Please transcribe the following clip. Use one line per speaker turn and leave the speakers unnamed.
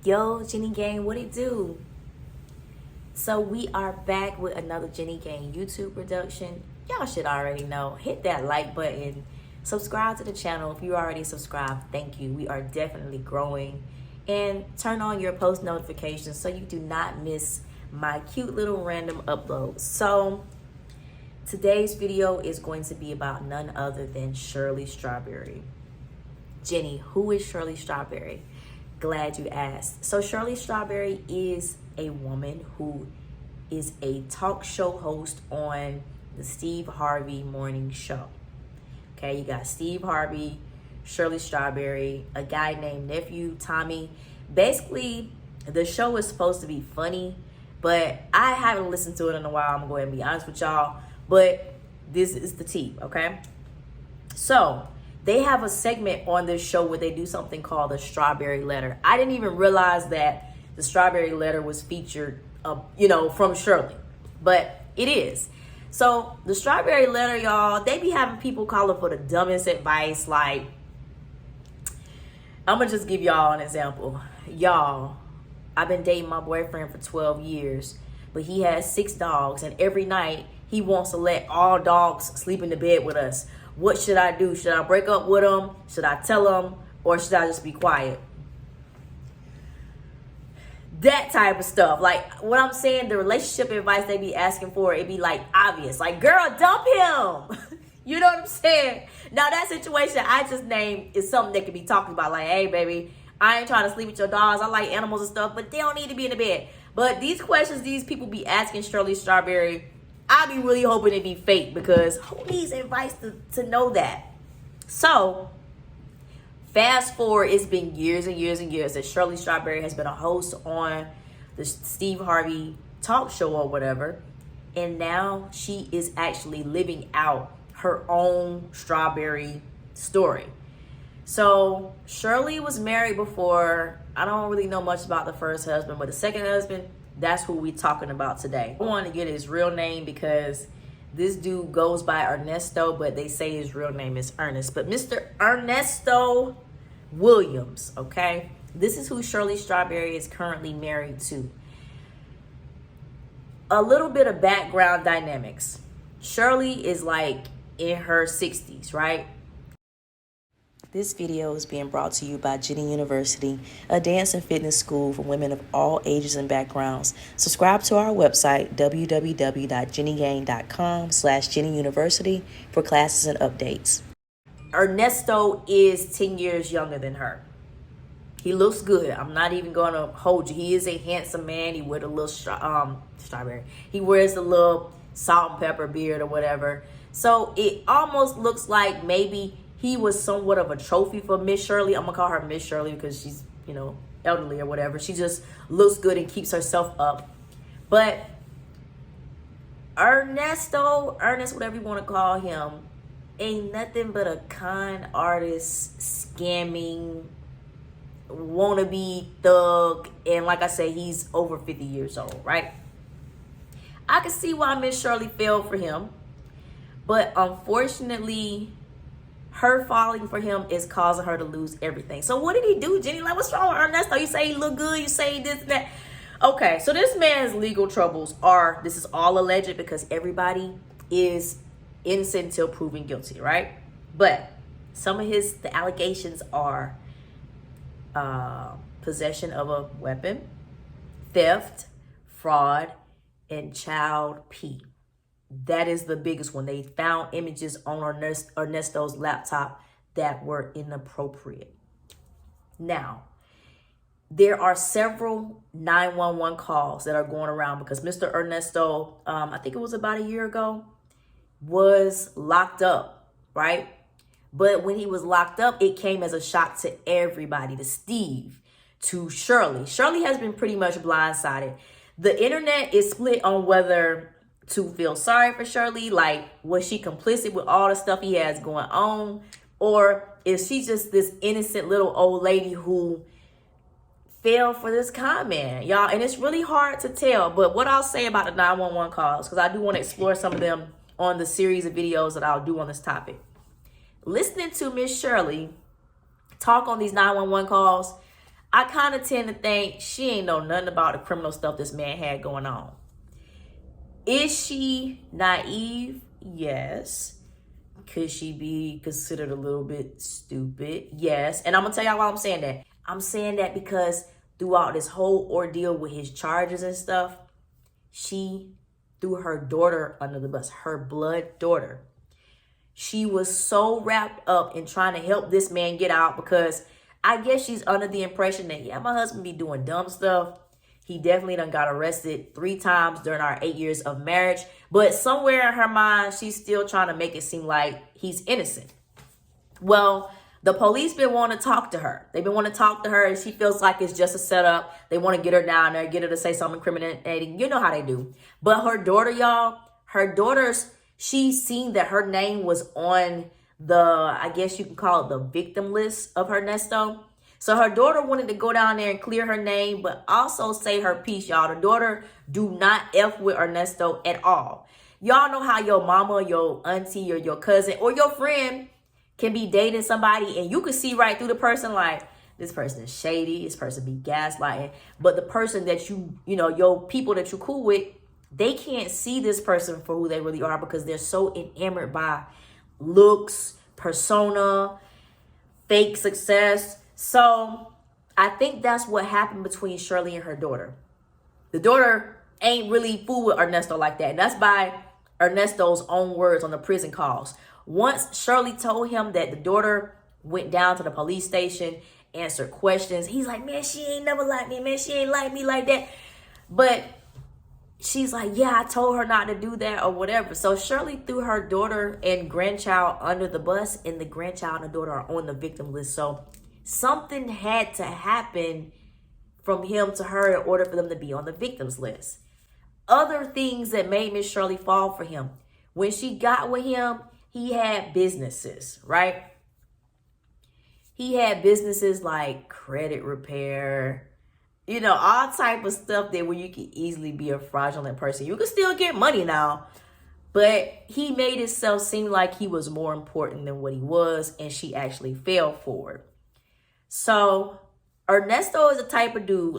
Yo, Jenny Gang, what it do? So we are back with another Jenny Gang YouTube production. Y'all should already know. Hit that like button. Subscribe to the channel. If you already subscribed, thank you. We are definitely growing. And turn on your post notifications so you do not miss my cute little random uploads. So today's video is going to be about none other than Shirley Strawberry. Jenny, who is Shirley Strawberry? Glad you asked. So Shirley Strawberry is a woman who is a talk show host on the Steve Harvey Morning Show. Okay, you got Steve Harvey, Shirley Strawberry, a guy named Nephew Tommy. Basically, the show is supposed to be funny, but I haven't listened to it in a while. I'm gonna go ahead and be honest with y'all, but this is the tea, okay? So they have a segment on this show where they do something called the Strawberry Letter. I didn't even realize that the Strawberry Letter was featured, from Shirley, but it is. So the Strawberry Letter, y'all, they be having people calling for the dumbest advice. Like, I'm gonna just give y'all an example. Y'all, I've been dating my boyfriend for 12 years, but he has 6 dogs, and every night he wants to let all dogs sleep in the bed with us. What should I do? Should I break up with him? Should I tell him? Or should I just be quiet? That type of stuff. Like, what I'm saying, the relationship advice they be asking for, it be like obvious. Like, girl, dump him. You know what I'm saying? Now, that situation I just named is something that can be talked about. Like, hey, baby, I ain't trying to sleep with your dogs. I like animals and stuff, but they don't need to be in the bed. But these questions these people be asking Shirley Strawberry, I be really hoping it be fake, because who needs advice to know that? So, fast forward, it's been years and years and years that Shirley Strawberry has been a host on the Steve Harvey talk show or whatever. And now she is actually living out her own Strawberry story. So Shirley was married before. I don't really know much about the first husband, but the second husband, that's who we talking about today. I want to get his real name because this dude goes by Ernesto, but they say his real name is Ernest. But Mr. Ernesto Williams, okay? This is who Shirley Strawberry is currently married to. A little bit of background dynamics. Shirley is like in her 60s, right? This video is being brought to you by Jenny University, a dance and fitness school for women of all ages and backgrounds. Subscribe to our website, www.jennygang.com/Jenny University, for classes and updates. Ernesto is 10 years younger than her. He looks good. I'm not even going to hold you. He is a handsome man. He wears a little strawberry. He wears a little salt and pepper beard or whatever. So it almost looks like maybe he was somewhat of a trophy for Miss Shirley. I'm going to call her Miss Shirley because she's, elderly or whatever. She just looks good and keeps herself up. But Ernest, whatever you want to call him, ain't nothing but a con artist, scamming, wannabe thug. And like I say, he's over 50 years old, right? I can see why Miss Shirley fell for him. But unfortunately, her falling for him is causing her to lose everything. So what did he do, Jenny? Like, what's wrong with Ernesto? You say he look good. You say this and that. Okay, so this man's legal troubles this is all alleged because everybody is innocent until proven guilty, right? But some of the allegations are possession of a weapon, theft, fraud, and child P. That is the biggest one. They found images on Ernesto's laptop that were inappropriate. Now, there are several 911 calls that are going around because Mr. Ernesto, I think it was about a year ago, was locked up, right? But when he was locked up, it came as a shock to everybody, to Steve, to Shirley. Shirley has been pretty much blindsided. The internet is split on whether to feel sorry for Shirley, like, was she complicit with all the stuff he has going on? Or is she just this innocent little old lady who fell for this con man, y'all? And it's really hard to tell. But what I'll say about the 911 calls, because I do want to explore some of them on the series of videos that I'll do on this topic. Listening to Miss Shirley talk on these 911 calls, I kind of tend to think she ain't know nothing about the criminal stuff this man had going on. Is she naive? Yes. Could she be considered a little bit stupid? Yes. And I'm going to tell y'all why I'm saying that. I'm saying that because throughout this whole ordeal with his charges and stuff, she threw her daughter under the bus, her blood daughter. She was so wrapped up in trying to help this man get out because I guess she's under the impression that, yeah, my husband be doing dumb stuff. He definitely done got arrested 3 times during our 8 years of marriage. But somewhere in her mind, she's still trying to make it seem like he's innocent. Well, the police been wanting to talk to her. They've been wanting to talk to her, and she feels like it's just a setup. They want to get her down there, get her to say something incriminating. You know how they do. But her daughter, y'all, she's seen that her name was on the, I guess you can call it the victim list of Ernesto. So her daughter wanted to go down there and clear her name, but also say her piece, y'all. The daughter do not F with Ernesto at all. Y'all know how your mama, your auntie, or your cousin, or your friend can be dating somebody and you can see right through the person like, this person is shady, this person be gaslighting. But the person that you know, your people that you cool with, they can't see this person for who they really are because they're so enamored by looks, persona, fake success. So I think that's what happened between Shirley and her daughter. The daughter ain't really fool with Ernesto like that. And that's by Ernesto's own words on the prison calls. Once Shirley told him that the daughter went down to the police station, answered questions, he's like, man, she ain't never like me, man. She ain't like me like that. But she's like, yeah, I told her not to do that or whatever. So Shirley threw her daughter and grandchild under the bus, and the grandchild and the daughter are on the victim list. So something had to happen from him to her in order for them to be on the victims list. Other things that made Miss Shirley fall for him. When she got with him, he had businesses, right? He had businesses like credit repair, you know, all type of stuff that where you can easily be a fraudulent person. You can still get money now, but he made himself seem like he was more important than what he was, and she actually fell for it. So Ernesto is a type of dude